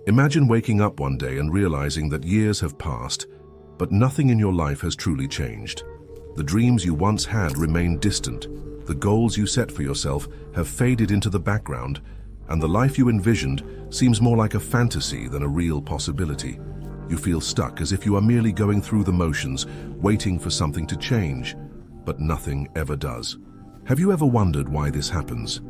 Imagine waking up one day and realizing that years have passed, but nothing in your life has truly changed. The dreams you once had remain distant, the goals you set for yourself have faded into the background, and the life you envisioned seems more like a fantasy than a real possibility. You feel stuck, as if you are merely going through the motions, waiting for something to change, but nothing ever does. Have you ever wondered why this happens?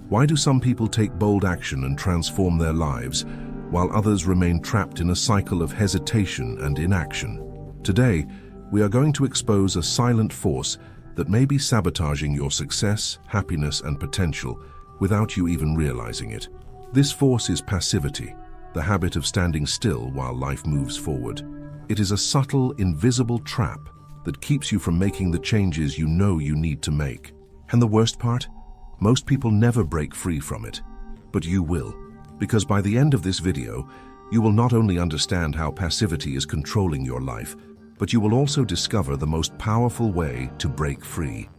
Why do some people take bold action and transform their lives, while others remain trapped in a cycle of hesitation and inaction? Today, we are going to expose a silent force that may be sabotaging your success, happiness, and potential without you even realizing it. This force is passivity, the habit of standing still while life moves forward. It is a subtle, invisible trap that keeps you from making the changes you know you need to make. And the worst part? Most people never break free from it. But you will, because by the end of this video, you will not only understand how passivity is controlling your life, but you will also discover the most powerful way to break free.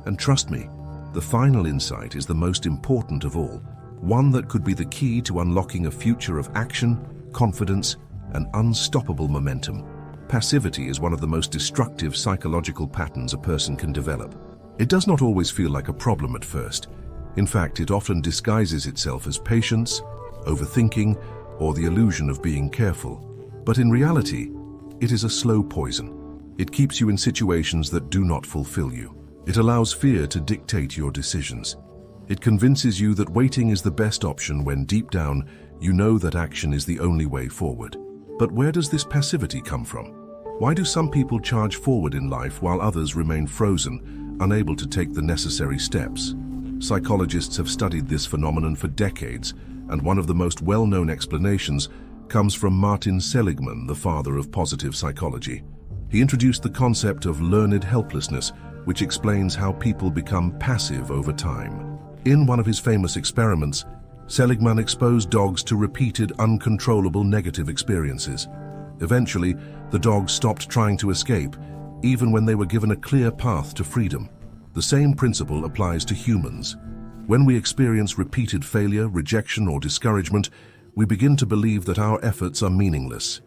And trust me, the final insight is the most important of all, one that could be the key to unlocking a future of action, confidence, and unstoppable momentum. Passivity is one of the most destructive psychological patterns a person can develop. It does not always feel like a problem at first. In fact, it often disguises itself as patience, overthinking, or the illusion of being careful. But in reality, it is a slow poison. It keeps you in situations that do not fulfill you. It allows fear to dictate your decisions. It convinces you that waiting is the best option when deep down you know that action is the only way forward. But where does this passivity come from? Why do some people charge forward in life while others remain frozen, unable to take the necessary steps? Psychologists have studied this phenomenon for decades, and one of the most well-known explanations comes from Martin Seligman, the father of positive psychology. He introduced the concept of learned helplessness, which explains how people become passive over time. In one of his famous experiments, Seligman exposed dogs to repeated, uncontrollable negative experiences. Eventually, the dogs stopped trying to escape, even when they were given a clear path to freedom. The same principle applies to humans. When we experience repeated failure, rejection, or discouragement, we begin to believe that our efforts are meaningless.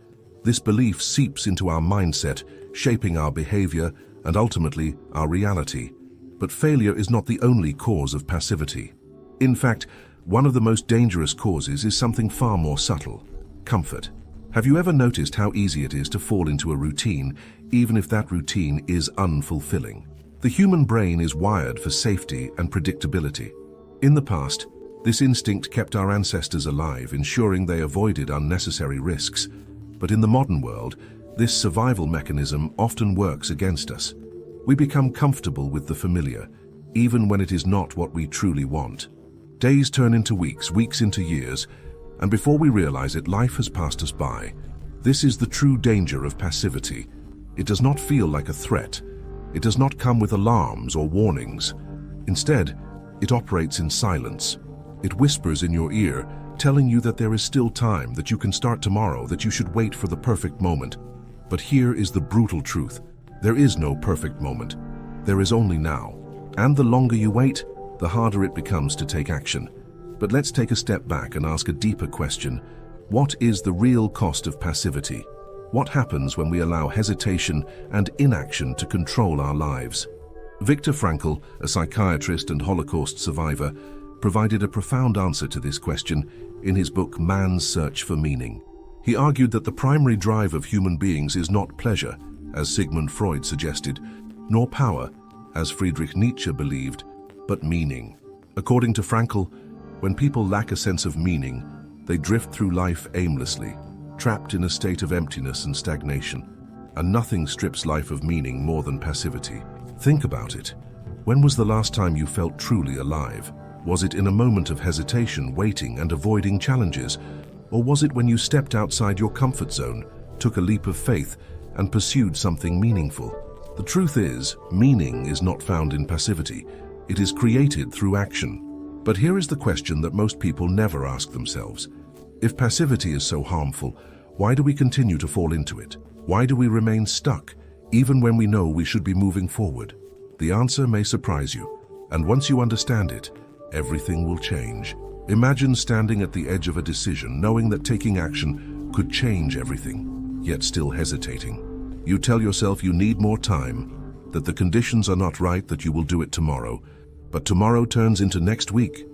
This belief seeps into our mindset, shaping our behavior and ultimately our reality. But failure is not the only cause of passivity. In fact, one of the most dangerous causes is something far more subtle: comfort. Have you ever noticed how easy it is to fall into a routine, even if that routine is unfulfilling? The human brain is wired for safety and predictability. In the past, this instinct kept our ancestors alive, ensuring they avoided unnecessary risks. But in the modern world, this survival mechanism often works against us. We become comfortable with the familiar, even when it is not what we truly want. Days turn into weeks, weeks into years, and before we realize it, life has passed us by. This is the true danger of passivity. It does not feel like a threat. It does not come with alarms or warnings. Instead, it operates in silence. It whispers in your ear, telling you that there is still time, that you can start tomorrow, that you should wait for the perfect moment. But here is the brutal truth. There is no perfect moment. There is only now. And the longer you wait, the harder it becomes to take action. But let's take a step back and ask a deeper question. What is the real cost of passivity? What happens when we allow hesitation and inaction to control our lives? Viktor Frankl, a psychiatrist and Holocaust survivor, provided a profound answer to this question in his book Man's Search for Meaning. He argued that the primary drive of human beings is not pleasure, as Sigmund Freud suggested, nor power, as Friedrich Nietzsche believed, but meaning. According to Frankl, when people lack a sense of meaning, they drift through life aimlessly, trapped in a state of emptiness and stagnation. And nothing strips life of meaning more than passivity. Think about it. When was the last time you felt truly alive? Was it in a moment of hesitation, waiting, and avoiding challenges? Or was it when you stepped outside your comfort zone, took a leap of faith, and pursued something meaningful? The truth is, meaning is not found in passivity. It is created through action. But here is the question that most people never ask themselves. If passivity is so harmful, why do we continue to fall into it? Why do we remain stuck, even when we know we should be moving forward? The answer may surprise you, and once you understand it, everything will change. Imagine standing at the edge of a decision, knowing that taking action could change everything, yet still hesitating. You tell yourself you need more time, that the conditions are not right, that you will do it tomorrow. But tomorrow turns into next week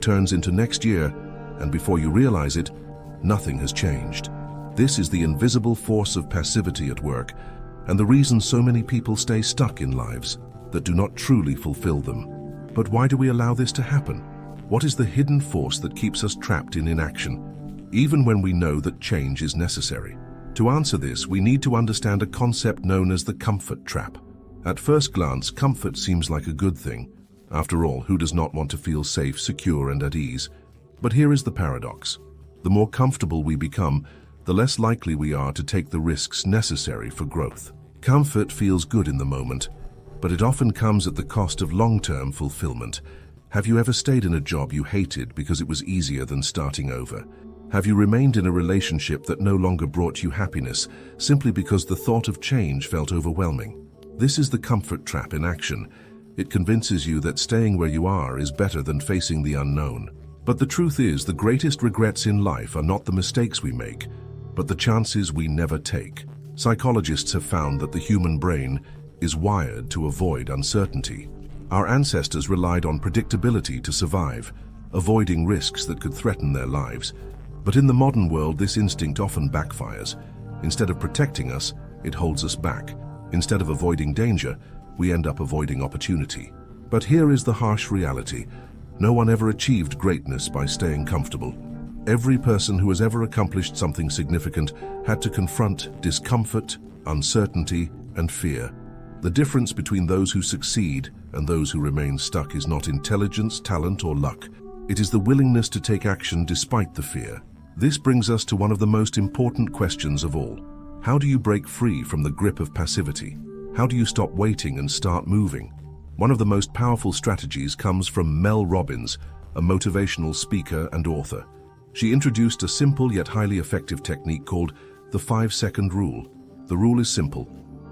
turns into next year, and before you realize it, nothing has changed. This is the invisible force of passivity at work, and the reason so many people stay stuck in lives that do not truly fulfill them. But why do we allow this to happen? What is the hidden force that keeps us trapped in inaction, even when we know that change is necessary? To answer this, we need to understand a concept known as the comfort trap. At first glance, comfort seems like a good thing. After all, who does not want to feel safe, secure, and at ease? But here is the paradox. The more comfortable we become, the less likely we are to take the risks necessary for growth. Comfort feels good in the moment, but it often comes at the cost of long-term fulfillment. Have you ever stayed in a job you hated because it was easier than starting over? Have you remained in a relationship that no longer brought you happiness simply because the thought of change felt overwhelming? This is the comfort trap in action. It convinces you that staying where you are is better than facing the unknown. But the truth is, the greatest regrets in life are not the mistakes we make, but the chances we never take. Psychologists have found that the human brain is wired to avoid uncertainty. Our ancestors relied on predictability to survive, avoiding risks that could threaten their lives. But in the modern world, this instinct often backfires. Instead of protecting us, it holds us back. Instead of avoiding danger, we end up avoiding opportunity. But here is the harsh reality. No one ever achieved greatness by staying comfortable. Every person who has ever accomplished something significant had to confront discomfort, uncertainty, and fear. The difference between those who succeed and those who remain stuck is not intelligence, talent, or luck. It is the willingness to take action despite the fear. This brings us to one of the most important questions of all. How do you break free from the grip of passivity? How do you stop waiting and start moving? One of the most powerful strategies comes from Mel Robbins, a motivational speaker and author. She introduced a simple yet highly effective technique called the 5-second rule. The rule is simple.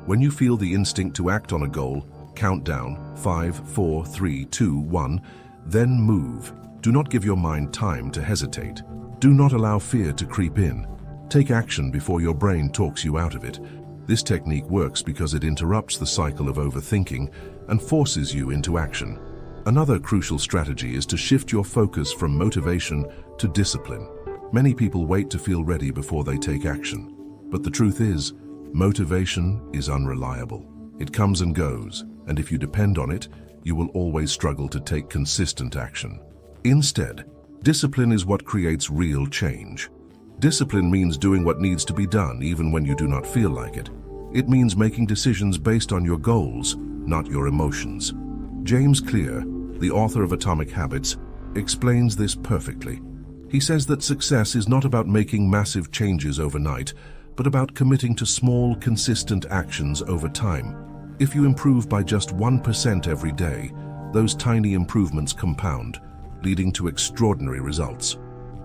When you feel the instinct to act on a goal, count down 5, 4, 3, 2, 1, then move. Do not give your mind time to hesitate. Do not allow fear to creep in. Take action before your brain talks you out of it. This technique works because it interrupts the cycle of overthinking and forces you into action. Another crucial strategy is to shift your focus from motivation to discipline. Many people wait to feel ready before they take action. But the truth is, motivation is unreliable. It comes and goes, and if you depend on it, you will always struggle to take consistent action. Instead, discipline is what creates real change. Discipline means doing what needs to be done even when you do not feel like it. It means making decisions based on your goals, not your emotions. James Clear, the author of Atomic Habits, explains this perfectly. He says that success is not about making massive changes overnight, but about committing to small, consistent actions over time. If you improve by just 1% every day, those tiny improvements compound, leading to extraordinary results.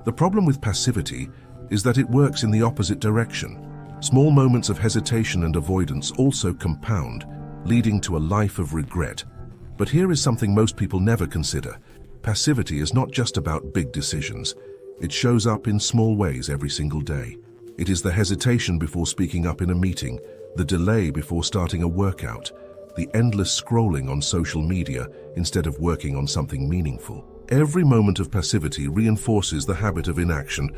The problem with passivity is that it works in the opposite direction. Small moments of hesitation and avoidance also compound, leading to a life of regret. But here is something most people never consider. Passivity is not just about big decisions. It shows up in small ways every single day. It is the hesitation before speaking up in a meeting, the delay before starting a workout, the endless scrolling on social media instead of working on something meaningful. Every moment of passivity reinforces the habit of inaction,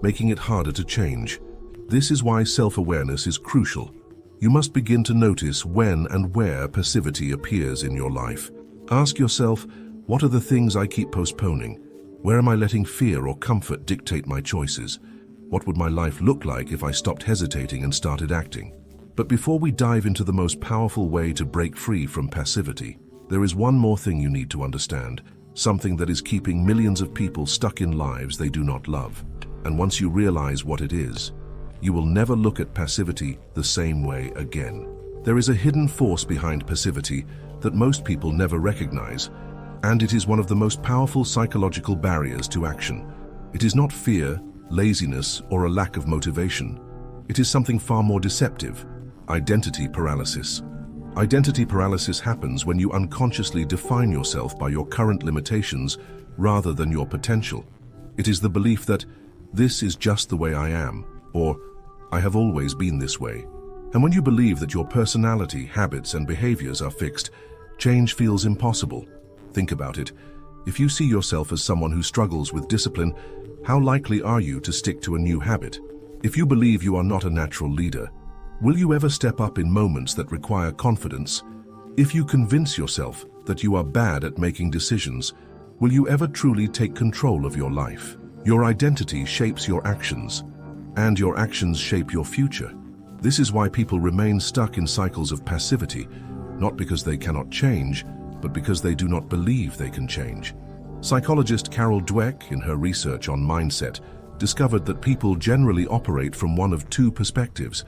making it harder to change. This is why self-awareness is crucial. You must begin to notice when and where passivity appears in your life. Ask yourself, what are the things I keep postponing? Where am I letting fear or comfort dictate my choices? What would my life look like if I stopped hesitating and started acting? But before we dive into the most powerful way to break free from passivity, there is one more thing you need to understand, something that is keeping millions of people stuck in lives they do not love. And once you realize what it is, you will never look at passivity the same way again. There is a hidden force behind passivity that most people never recognize, and it is one of the most powerful psychological barriers to action. It is not fear, laziness, or a lack of motivation. It is something far more deceptive: identity paralysis. Identity paralysis happens when you unconsciously define yourself by your current limitations rather than your potential. It is the belief that this is just the way I am, or I have always been this way. And when you believe that your personality, habits, and behaviors are fixed, change feels impossible. Think about it. If you see yourself as someone who struggles with discipline, how likely are you to stick to a new habit? If you believe you are not a natural leader, will you ever step up in moments that require confidence? If you convince yourself that you are bad at making decisions, will you ever truly take control of your life? Your identity shapes your actions, and your actions shape your future. This is why people remain stuck in cycles of passivity, not because they cannot change, but because they do not believe they can change. Psychologist Carol Dweck, in her research on mindset, discovered that people generally operate from one of two perspectives: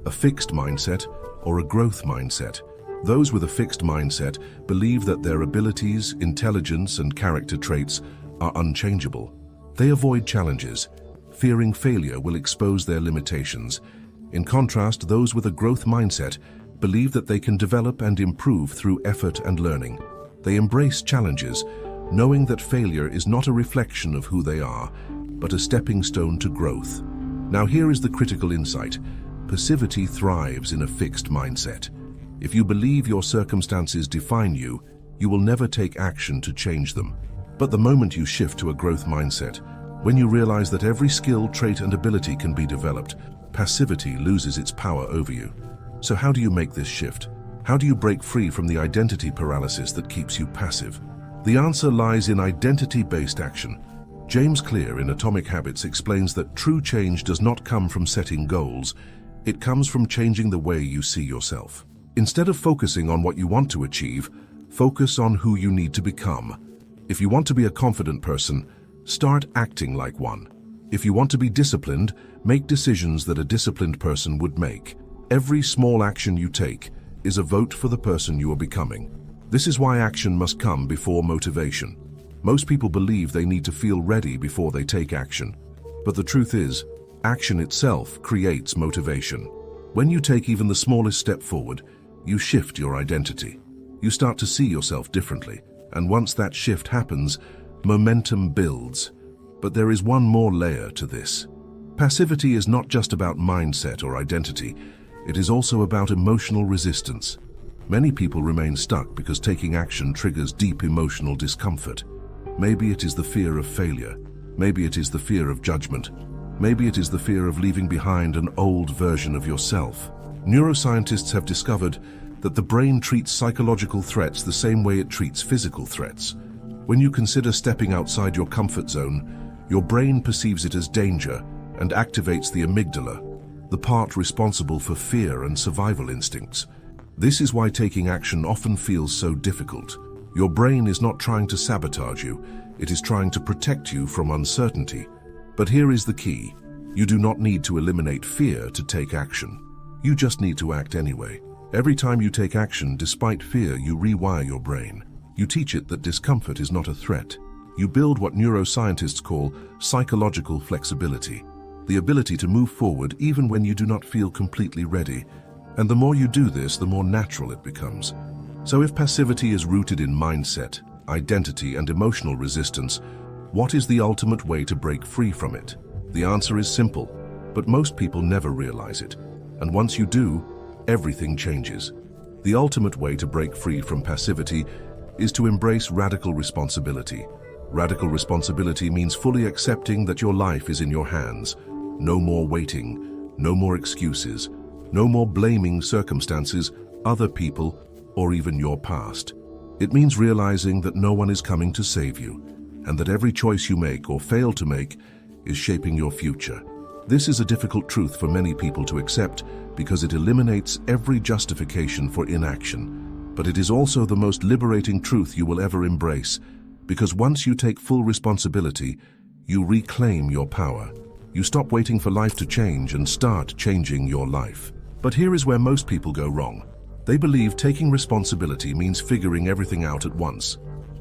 a fixed mindset or a growth mindset. Those with a fixed mindset believe that their abilities, intelligence, and character traits are unchangeable. They avoid challenges, fearing failure will expose their limitations. In contrast, those with a growth mindset believe that they can develop and improve through effort and learning. They embrace challenges, knowing that failure is not a reflection of who they are, but a stepping stone to growth. Now here is the critical insight. Passivity thrives in a fixed mindset. If you believe your circumstances define you, you will never take action to change them. But the moment you shift to a growth mindset, when you realize that every skill, trait, and ability can be developed, passivity loses its power over you. So how do you make this shift? How do you break free from the identity paralysis that keeps you passive? The answer lies in identity-based action. James Clear in Atomic Habits explains that true change does not come from setting goals, it comes from changing the way you see yourself. Instead of focusing on what you want to achieve, focus on who you need to become. If you want to be a confident person, start acting like one. If you want to be disciplined, make decisions that a disciplined person would make. Every small action you take is a vote for the person you are becoming. This is why action must come before motivation. Most people believe they need to feel ready before they take action. But the truth is, action itself creates motivation. When you take even the smallest step forward, you shift your identity. You start to see yourself differently, and once that shift happens, momentum builds. But there is one more layer to this. Passivity is not just about mindset or identity, it is also about emotional resistance. Many people remain stuck because taking action triggers deep emotional discomfort. Maybe it is the fear of failure, maybe it is the fear of judgment, maybe it is the fear of leaving behind an old version of yourself. Neuroscientists have discovered that the brain treats psychological threats the same way it treats physical threats. When you consider stepping outside your comfort zone, your brain perceives it as danger and activates the amygdala, the part responsible for fear and survival instincts. This is why taking action often feels so difficult. Your brain is not trying to sabotage you, it is trying to protect you from uncertainty. But here is the key. You do not need to eliminate fear to take action. You just need to act anyway. Every time you take action despite fear, you rewire your brain. You teach it that discomfort is not a threat. You build what neuroscientists call psychological flexibility, the ability to move forward even when you do not feel completely ready. And the more you do this, the more natural it becomes. So if passivity is rooted in mindset, identity, and emotional resistance, what is the ultimate way to break free from it? The answer is simple, but most people never realize it. And once you do, everything changes. The ultimate way to break free from passivity is to embrace radical responsibility. Radical responsibility means fully accepting that your life is in your hands. No more waiting, no more excuses, no more blaming circumstances, other people, or even your past. It means realizing that no one is coming to save you, and that every choice you make or fail to make is shaping your future. This is a difficult truth for many people to accept because it eliminates every justification for inaction. But it is also the most liberating truth you will ever embrace, because once you take full responsibility, you reclaim your power. You stop waiting for life to change and start changing your life. But here is where most people go wrong. They believe taking responsibility means figuring everything out at once.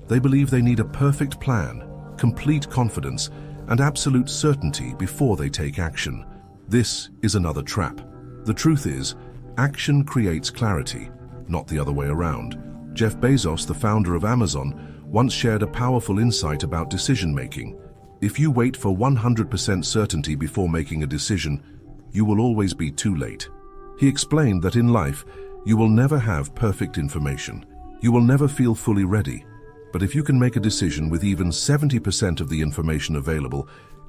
They believe they need a perfect plan, complete confidence, and absolute certainty before they take action. This is another trap. The truth is, action creates clarity, not the other way around. Jeff Bezos, the founder of Amazon, once shared a powerful insight about decision-making. If you wait for 100% certainty before making a decision, you will always be too late. He explained that in life, you will never have perfect information. You will never feel fully ready. But if you can make a decision with even 70% of the information available,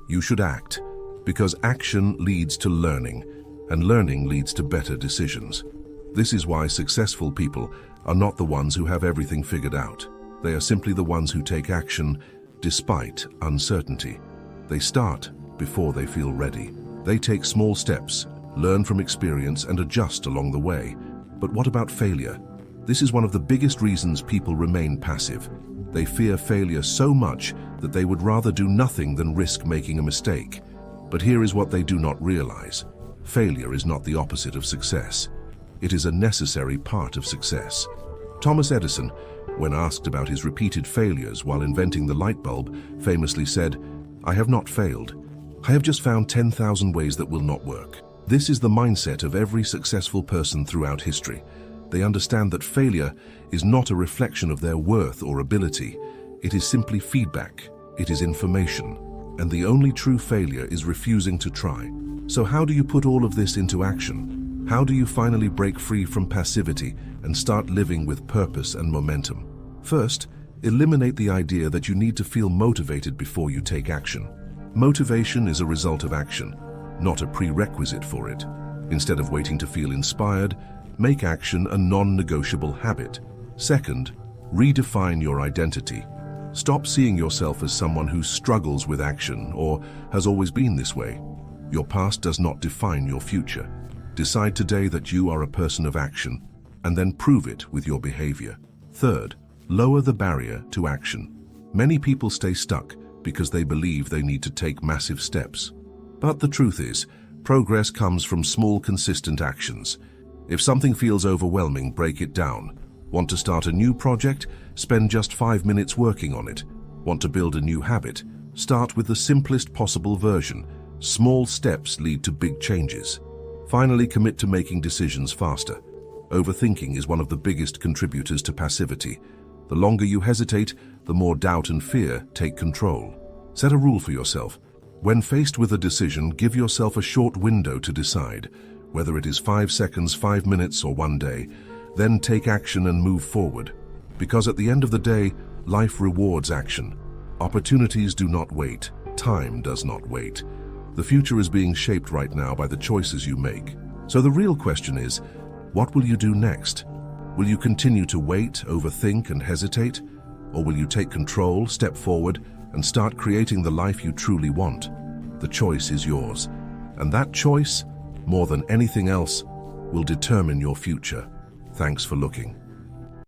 you should act, because action leads to learning, and learning leads to better decisions. This is why successful people are not the ones who have everything figured out. They are simply the ones who take action despite uncertainty. They start before they feel ready. They take small steps, learn from experience, and adjust along the way. But what about failure? This is one of the biggest reasons people remain passive. They fear failure so much that they would rather do nothing than risk making a mistake. But here is what they do not realize. Failure is not the opposite of success. It is a necessary part of success. Thomas Edison, when asked about his repeated failures while inventing the light bulb, famously said, "I have not failed. I have just found 10,000 ways that will not work." This is the mindset of every successful person throughout history. They understand that failure is not a reflection of their worth or ability. It is simply feedback. It is information. And the only true failure is refusing to try. So how do you put all of this into action? How do you finally break free from passivity and start living with purpose and momentum? First, eliminate the idea that you need to feel motivated before you take action. Motivation is a result of action, not a prerequisite for it. Instead of waiting to feel inspired, make action a non-negotiable habit. Second, redefine your identity. Stop seeing yourself as someone who struggles with action or has always been this way. Your past does not define your future. Decide today that you are a person of action, and then prove it with your behavior. Third, lower the barrier to action. Many people stay stuck because they believe they need to take massive steps. But the truth is, progress comes from small, consistent actions. If something feels overwhelming, break it down. Want to start a new project? Spend just 5 minutes working on it. Want to build a new habit? Start with the simplest possible version. Small steps lead to big changes. Finally, commit to making decisions faster. Overthinking is one of the biggest contributors to passivity. The longer you hesitate, the more doubt and fear take control. Set a rule for yourself. When faced with a decision, give yourself a short window to decide, whether it is 5 seconds, 5 minutes, or 1 day. Then take action and move forward. Because at the end of the day, life rewards action. Opportunities do not wait. Time does not wait. The future is being shaped right now by the choices you make. So the real question is, what will you do next? Will you continue to wait, overthink, and hesitate? Or will you take control, step forward, and start creating the life you truly want? The choice is yours. And that choice, more than anything else, will determine your future. Thanks for looking.